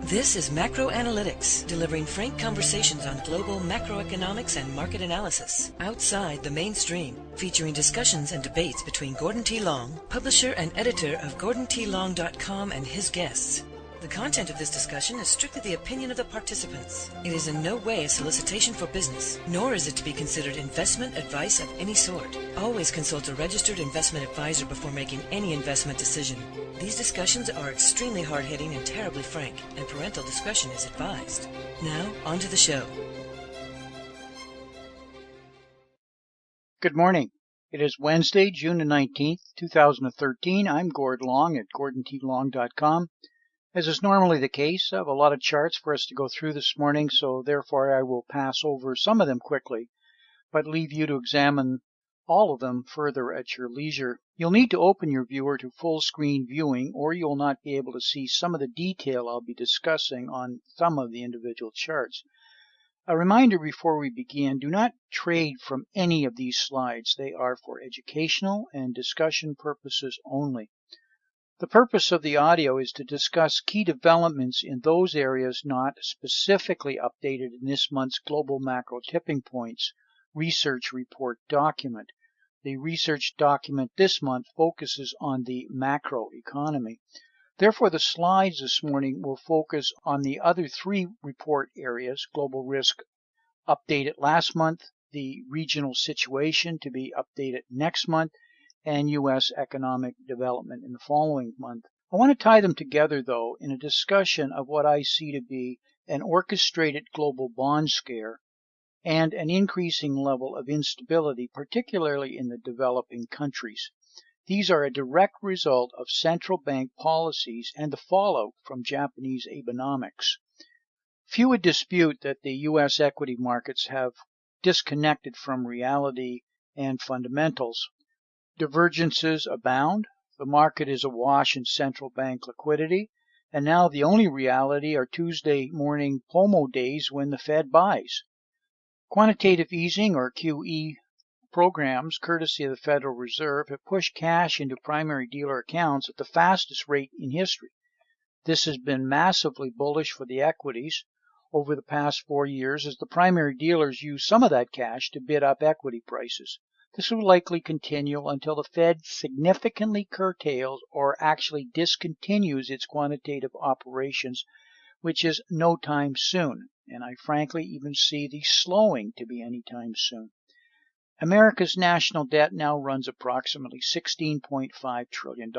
This is Macro Analytics, delivering frank conversations on global macroeconomics and market analysis outside the mainstream, featuring discussions and debates between Gordon T. Long, publisher and editor of GordonTLong.com, and his guests. The content of this discussion is strictly the opinion of the participants. It is in no way a solicitation for business, nor is it to be considered investment advice of any sort. Always consult a registered investment advisor before making any investment decision. These discussions are extremely hard-hitting and terribly frank, and parental discretion is advised. Now, on to the show. Good morning. It is Wednesday, June the 19th, 2013. I'm Gord Long at GordonTLong.com. As is normally the case, I have a lot of charts for us to go through this morning, so therefore I will pass over some of them quickly, but leave you to examine all of them further at your leisure. You'll need to open your viewer to full screen viewing, or you'll not be able to see some of the detail I'll be discussing on some of the individual charts. A reminder before we begin, do not trade from any of these slides. They are for educational and discussion purposes only. The purpose of the audio is to discuss key developments in those areas not specifically updated in this month's Global Macro Tipping Points research report document. The research document this month focuses on the macro economy. Therefore, the slides this morning will focus on the other three report areas: global risk updated last month, the regional situation to be updated next month, and U.S. economic development in the following month. I want to tie them together, though, in a discussion of what I see to be an orchestrated global bond scare and an increasing level of instability, particularly in the developing countries. These are a direct result of central bank policies and the fallout from Japanese Abenomics. Few would dispute that the U.S. equity markets have disconnected from reality and fundamentals. Divergences abound. The market is awash in central bank liquidity, and now the only reality are Tuesday morning POMO days when the Fed buys. Quantitative easing, or QE, programs, courtesy of the Federal Reserve, have pushed cash into primary dealer accounts at the fastest rate in history. This has been massively bullish for the equities over the past 4 years, as the primary dealers use some of that cash to bid up equity prices. This will likely continue until the Fed significantly curtails or actually discontinues its quantitative operations, which is no time soon, and I frankly even see the slowing to be any time soon. America's national debt now runs approximately $16.5 trillion.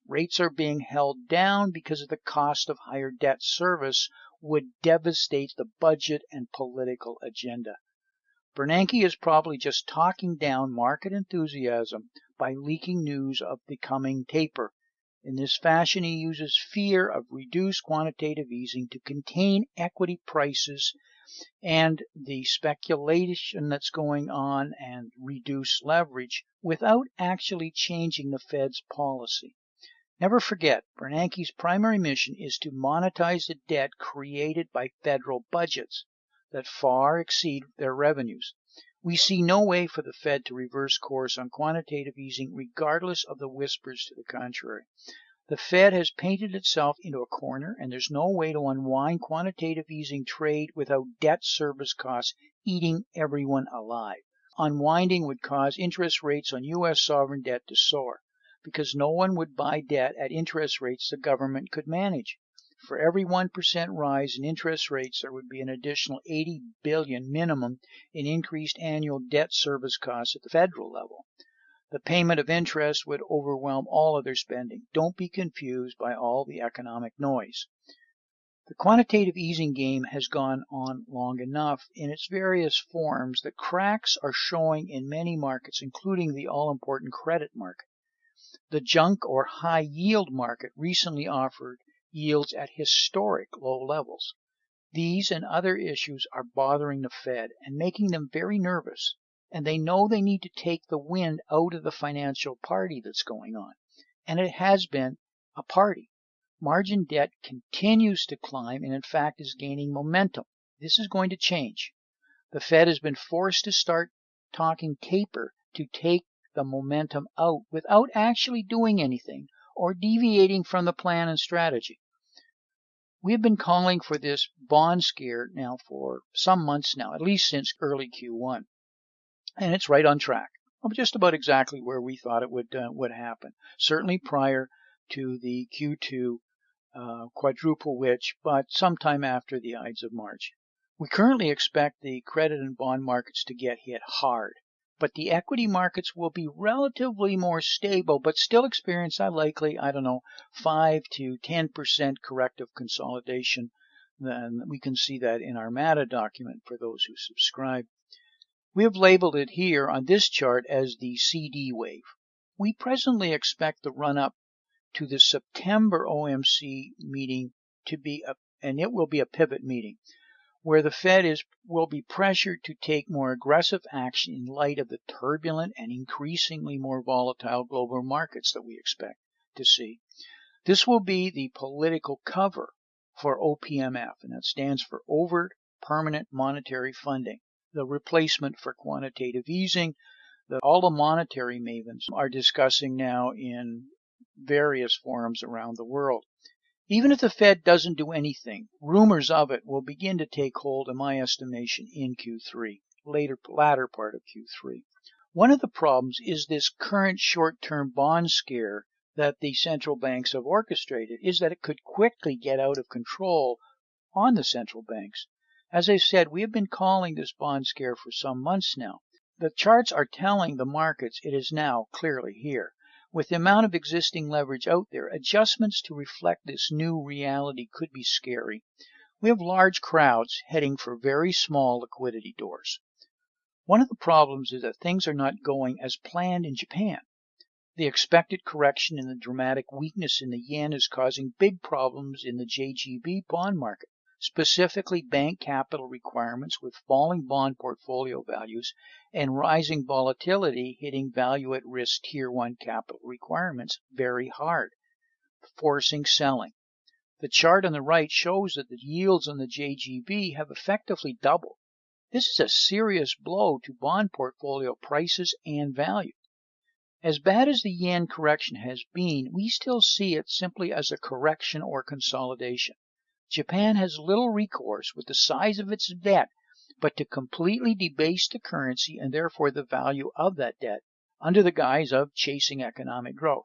Rates are being held down because of the cost of higher debt service would devastate the budget and political agenda. Bernanke is probably just talking down market enthusiasm by leaking news of the coming taper. In this fashion, he uses fear of reduced quantitative easing to contain equity prices and the speculation that's going on and reduce leverage without actually changing the Fed's policy. Never forget, Bernanke's primary mission is to monetize the debt created by federal budgets that far exceed their revenues. We see no way for the Fed to reverse course on quantitative easing regardless of the whispers to the contrary. The Fed has painted itself into a corner, and there's no way to unwind quantitative easing trade without debt service costs eating everyone alive. Unwinding would cause interest rates on U.S. sovereign debt to soar, because no one would buy debt at interest rates the government could manage. For every 1% rise in interest rates, there would be an additional $80 billion minimum in increased annual debt service costs at the federal level. The payment of interest would overwhelm all other spending. Don't be confused by all the economic noise. The quantitative easing game has gone on long enough in its various forms that cracks are showing in many markets, including the all-important credit market. The junk or high-yield market recently offered yields at historic low levels. These and other issues are bothering the Fed and making them very nervous, and they know they need to take the wind out of the financial party that's going on. And it has been a party. Margin debt continues to climb and in fact is gaining momentum. This is going to change. The Fed has been forced to start talking taper to take the momentum out without actually doing anything or deviating from the plan and strategy. We have been calling for this bond scare now for some months now, at least since early Q1. And it's right on track, just about exactly where we thought it would happen. Certainly prior to the Q2 quadruple witch, but sometime after the Ides of March. We currently expect the credit and bond markets to get hit hard, but the equity markets will be relatively more stable, but still experience a likely, 5 to 10% corrective consolidation. Then we can see that in our MATA document for those who subscribe. We have labeled it here on this chart as the CD wave. We presently expect the run-up to the September OMC meeting to be and it will be a pivot meeting, where the Fed will be pressured to take more aggressive action in light of the turbulent and increasingly more volatile global markets that we expect to see. This will be the political cover for OPMF, and that stands for Overt Permanent Monetary Funding, the replacement for quantitative easing that all the monetary mavens are discussing now in various forums around the world. Even if the Fed doesn't do anything, rumors of it will begin to take hold, in my estimation, in Q3, latter part of Q3. One of the problems is this current short-term bond scare that the central banks have orchestrated, is that it could quickly get out of control on the central banks. As I said, we have been calling this bond scare for some months now. The charts are telling the markets it is now clearly here. With the amount of existing leverage out there, adjustments to reflect this new reality could be scary. We have large crowds heading for very small liquidity doors. One of the problems is that things are not going as planned in Japan. The expected correction in the dramatic weakness in the yen is causing big problems in the JGB bond market, specifically bank capital requirements with falling bond portfolio values and rising volatility hitting value at risk tier 1 capital requirements very hard, forcing selling. The chart on the right shows that the yields on the JGB have effectively doubled. This is a serious blow to bond portfolio prices and value. As bad as the yen correction has been, we still see it simply as a correction or consolidation. Japan has little recourse with the size of its debt but to completely debase the currency and therefore the value of that debt under the guise of chasing economic growth.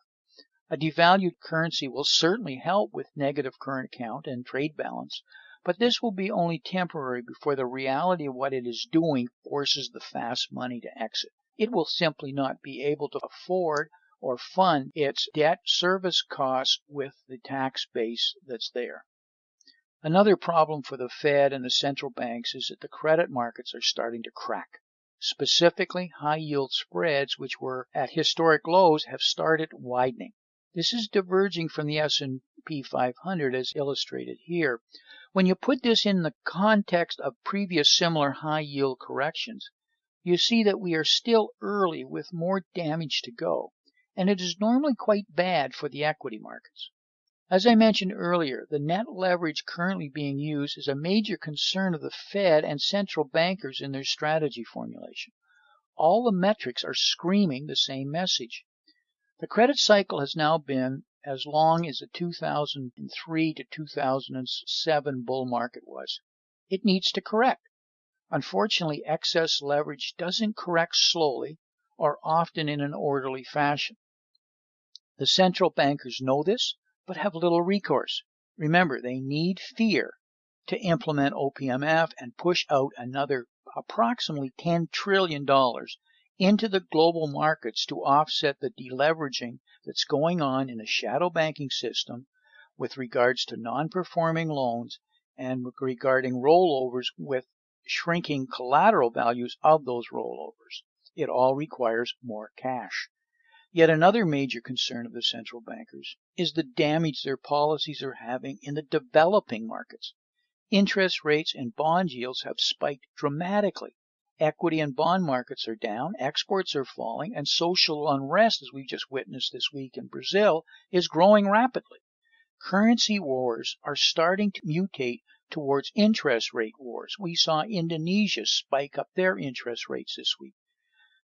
A devalued currency will certainly help with negative current account and trade balance, but this will be only temporary before the reality of what it is doing forces the fast money to exit. It will simply not be able to afford or fund its debt service costs with the tax base that's there. Another problem for the Fed and the central banks is that the credit markets are starting to crack. Specifically, high-yield spreads, which were at historic lows, have started widening. This is diverging from the S&P 500 as illustrated here. When you put this in the context of previous similar high-yield corrections, you see that we are still early with more damage to go, and it is normally quite bad for the equity markets. As I mentioned earlier, the net leverage currently being used is a major concern of the Fed and central bankers in their strategy formulation. All the metrics are screaming the same message. The credit cycle has now been as long as the 2003 to 2007 bull market was. It needs to correct. Unfortunately, excess leverage doesn't correct slowly or often in an orderly fashion. The central bankers know this, but have little recourse. Remember, they need fear to implement OPMF and push out another approximately $10 trillion into the global markets to offset the deleveraging that's going on in the shadow banking system with regards to non-performing loans and regarding rollovers with shrinking collateral values of those rollovers. It all requires more cash. Yet another major concern of the central bankers is the damage their policies are having in the developing markets. Interest rates and bond yields have spiked dramatically. Equity and bond markets are down, exports are falling, and social unrest, as we've just witnessed this week in Brazil, is growing rapidly. Currency wars are starting to mutate towards interest rate wars. We saw Indonesia spike up their interest rates this week.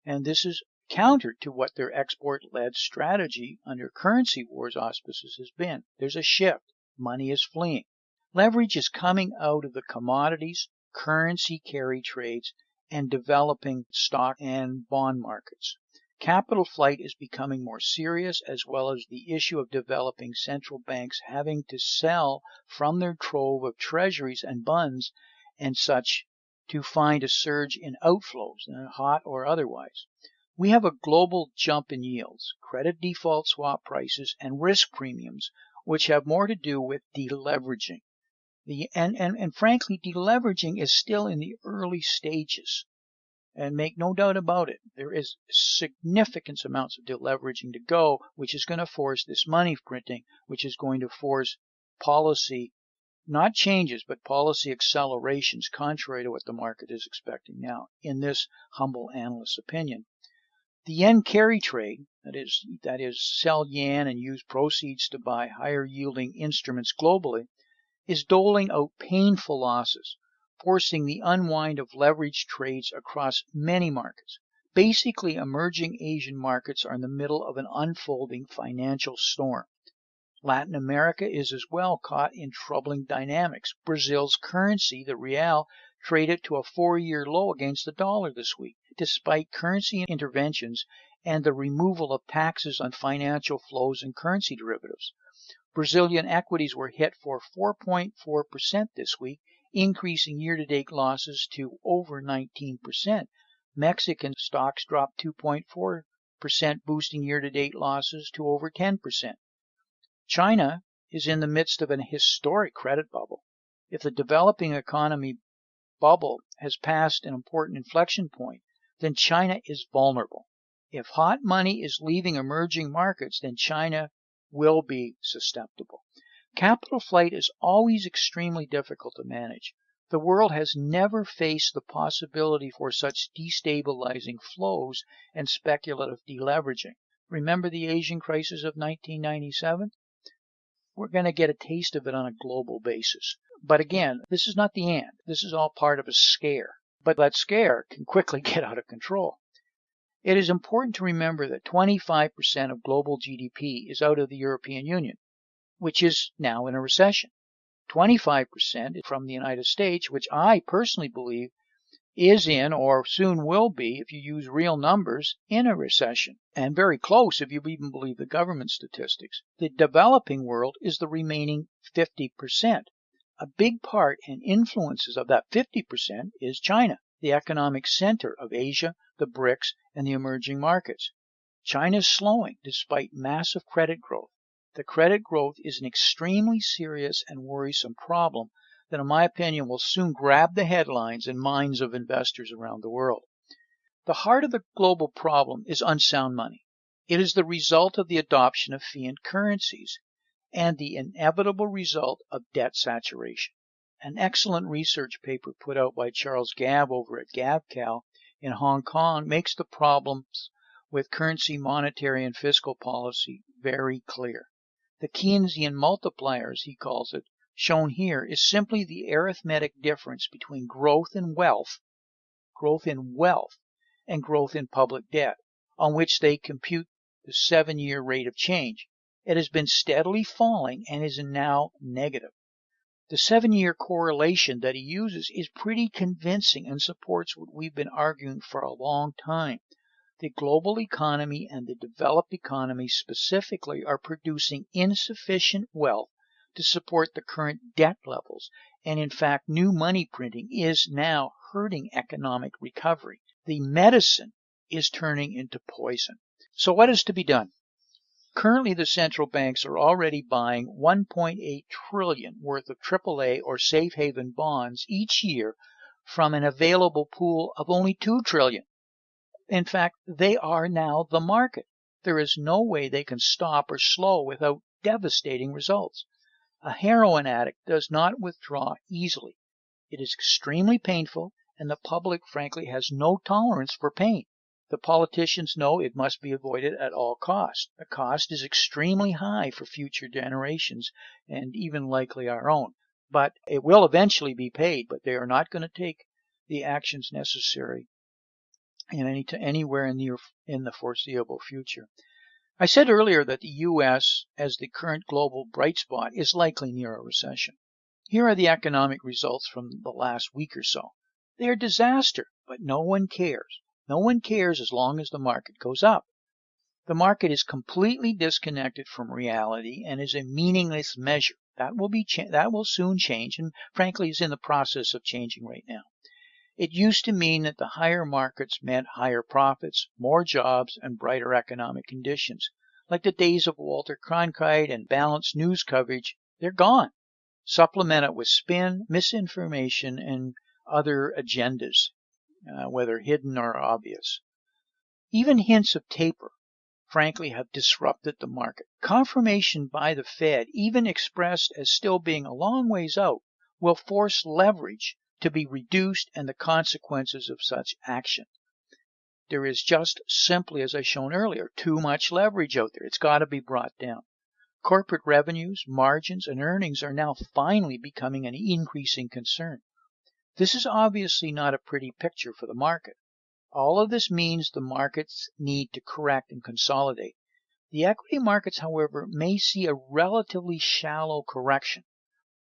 And this is counter to what their export-led strategy under currency wars auspices has been. There's a shift. Money is fleeing. Leverage is coming out of the commodities, currency carry trades, and developing stock and bond markets. Capital flight is becoming more serious, as well as the issue of developing central banks having to sell from their trove of treasuries and bonds and such to find a surge in outflows, hot or otherwise. We have a global jump in yields, credit default swap prices, and risk premiums, which have more to do with deleveraging. And frankly, deleveraging is still in the early stages. And make no doubt about it, there is significant amounts of deleveraging to go, which is going to force this money printing, which is going to force policy, not changes, but policy accelerations, contrary to what the market is expecting now, in this humble analyst's opinion. The yen carry trade, that is sell yen and use proceeds to buy higher yielding instruments globally, is doling out painful losses, forcing the unwind of leveraged trades across many markets. Basically, emerging Asian markets are in the middle of an unfolding financial storm. Latin America is as well caught in troubling dynamics. Brazil's currency, the real, traded to a 4-year low against the dollar this week, despite currency interventions and the removal of taxes on financial flows and currency derivatives. Brazilian equities were hit for 4.4% this week, increasing year-to-date losses to over 19%. Mexican stocks dropped 2.4%, boosting year-to-date losses to over 10%. China is in the midst of an historic credit bubble. If the developing economy bubble has passed an important inflection point, then China is vulnerable. If hot money is leaving emerging markets, then China will be susceptible. Capital flight is always extremely difficult to manage. The world has never faced the possibility for such destabilizing flows and speculative deleveraging. Remember the Asian crisis of 1997? We're going to get a taste of it on a global basis. But again, this is not the end. This is all part of a scare. But that scare can quickly get out of control. It is important to remember that 25% of global GDP is out of the European Union, which is now in a recession. 25% is from the United States, which I personally believe is in, or soon will be, if you use real numbers, in a recession. And very close if you even believe the government statistics. The developing world is the remaining 50%. A big part and influences of that 50% is China, the economic center of Asia, the BRICS, and the emerging markets. China is slowing despite massive credit growth. The credit growth is an extremely serious and worrisome problem that, in my opinion, will soon grab the headlines and minds of investors around the world. The heart of the global problem is unsound money. It is the result of the adoption of fiat currencies and the inevitable result of debt saturation. An excellent research paper put out by Charles Gabb over at GabCal in Hong Kong makes the problems with currency, monetary, and fiscal policy very clear. The Keynesian multiplier, as he calls it, shown here is simply the arithmetic difference between growth in wealth, and growth in public debt, on which they compute the 7-year rate of change. It has been steadily falling and is now negative. The 7-year correlation that he uses is pretty convincing and supports what we've been arguing for a long time. The global economy and the developed economies specifically are producing insufficient wealth to support the current debt levels, and in fact new money printing is now hurting economic recovery. The medicine is turning into poison. So what is to be done? Currently the central banks are already buying $1.8 trillion worth of AAA or safe haven bonds each year from an available pool of only $2 trillion. In fact, they are now the market. There is no way they can stop or slow without devastating results. A heroin addict does not withdraw easily. It is extremely painful, and the public, frankly, has no tolerance for pain. The politicians know it must be avoided at all costs. The cost is extremely high for future generations, and even likely our own. But it will eventually be paid, but they are not going to take the actions necessary anywhere in the foreseeable future. I said earlier that the U.S., as the current global bright spot, is likely near a recession. Here are the economic results from the last week or so. They are a disaster, but no one cares. No one cares as long as the market goes up. The market is completely disconnected from reality and is a meaningless measure. That will soon change, and frankly is in the process of changing right now. It used to mean that the higher markets meant higher profits, more jobs, and brighter economic conditions. Like the days of Walter Cronkite and balanced news coverage, they're gone. Supplement it with spin, misinformation, and other agendas, whether hidden or obvious. Even hints of taper, frankly, have disrupted the market. Confirmation by the Fed, even expressed as still being a long ways out, will force leverage to be reduced and the consequences of such action. There is just simply, as I shown earlier, too much leverage out there. It's got to be brought down. Corporate revenues, margins, and earnings are now finally becoming an increasing concern. This is obviously not a pretty picture for the market. All of this means the markets need to correct and consolidate. The equity markets, however, may see a relatively shallow correction.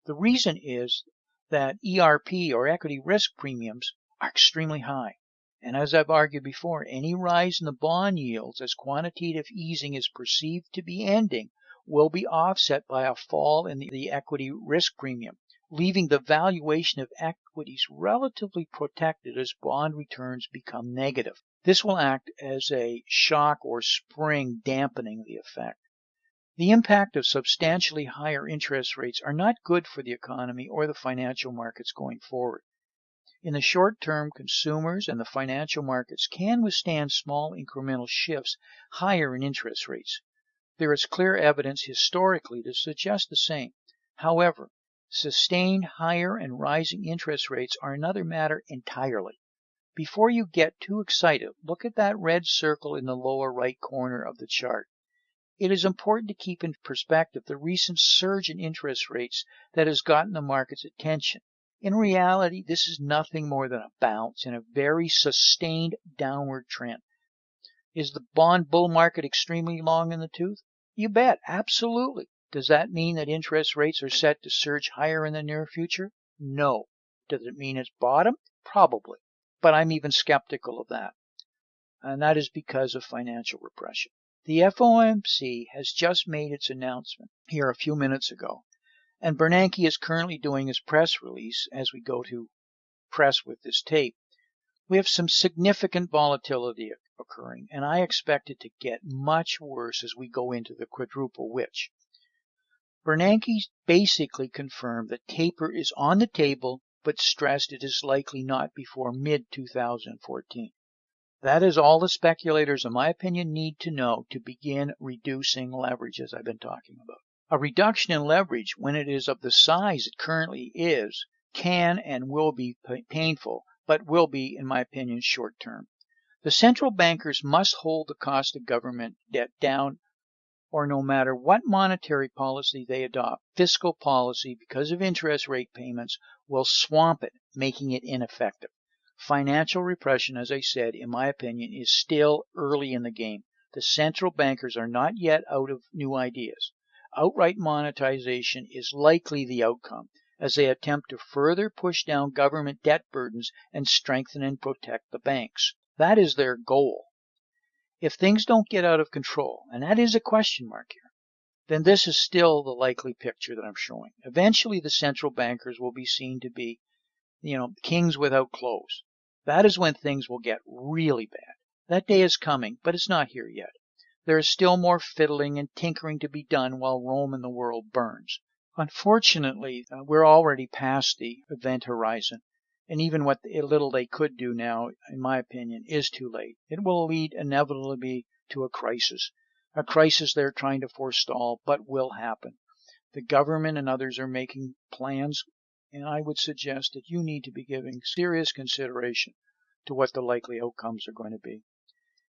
The reason is that ERP, or equity risk premiums, are extremely high. And as I've argued before, any rise in the bond yields as quantitative easing is perceived to be ending will be offset by a fall in the equity risk premium, leaving the valuation of equities relatively protected as bond returns become negative. This will act as a shock or spring, dampening the effect. The impact of substantially higher interest rates are not good for the economy or the financial markets going forward. In the short term, consumers and the financial markets can withstand small incremental shifts higher in interest rates. There is clear evidence historically to suggest the same. However, sustained higher and rising interest rates are another matter entirely. Before you get too excited, look at that red circle in the lower right corner of the chart. It is important to keep in perspective the recent surge in interest rates that has gotten the market's attention. In reality, this is nothing more than a bounce in a very sustained downward trend. Is the bond bull market extremely long in the tooth? You bet, absolutely. Does that mean that interest rates are set to surge higher in the near future? No. Does it mean it's bottomed? Probably. But I'm even skeptical of that. And that is because of financial repression. The FOMC has just made its announcement here a few minutes ago, and Bernanke is currently doing his press release as we go to press with this tape. We have some significant volatility occurring, and I expect it to get much worse as we go into the quadruple witch. Bernanke basically confirmed that taper is on the table, but stressed it is likely not before mid-2014. That is all the speculators, in my opinion, need to know to begin reducing leverage, as I've been talking about. A reduction in leverage, when it is of the size it currently is, can and will be painful, but will be, in my opinion, short-term. The central bankers must hold the cost of government debt down, or no matter what monetary policy they adopt, fiscal policy, because of interest rate payments, will swamp it, making it ineffective. Financial repression, as I said, in my opinion, is still early in the game. The central bankers are not yet out of new ideas. Outright monetization is likely the outcome, as they attempt to further push down government debt burdens and strengthen and protect the banks. That is their goal. If things don't get out of control, and that is a question mark here, then this is still the likely picture that I'm showing. Eventually, the central bankers will be seen to be, kings without clothes. That is when things will get really bad. That day is coming, but it's not here yet. There is still more fiddling and tinkering to be done while Rome and the world burns. Unfortunately, we're already past the event horizon, and even what little they could do now, in my opinion, is too late. It will lead inevitably to a crisis they're trying to forestall, but will happen. The government and others are making plans, and I would suggest that you need to be giving serious consideration to what the likely outcomes are going to be.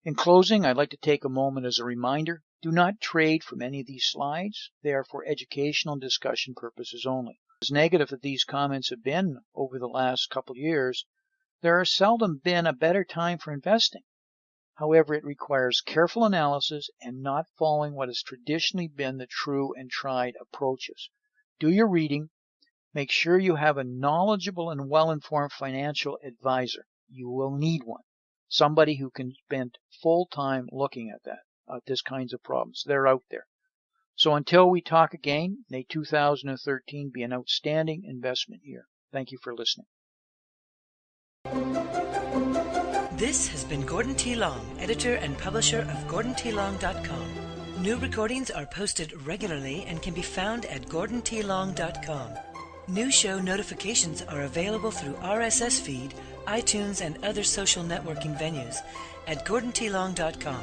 In closing, I'd like to take a moment as a reminder, do not trade from any of these slides. They are for educational and discussion purposes only. As negative as these comments have been over the last couple of years, there has seldom been a better time for investing. However, it requires careful analysis and not following what has traditionally been the true and tried approaches. Do your reading, Make sure you have a knowledgeable and well-informed financial advisor. You will need one. Somebody who can spend full time looking at this kinds of problems. They're out there. So until we talk again, may 2013 be an outstanding investment year. Thank you for listening. This has been Gordon T. Long, editor and publisher of GordonTLong.com. New recordings are posted regularly and can be found at GordonTLong.com. New show notifications are available through RSS feed, iTunes, and other social networking venues at GordonTLong.com.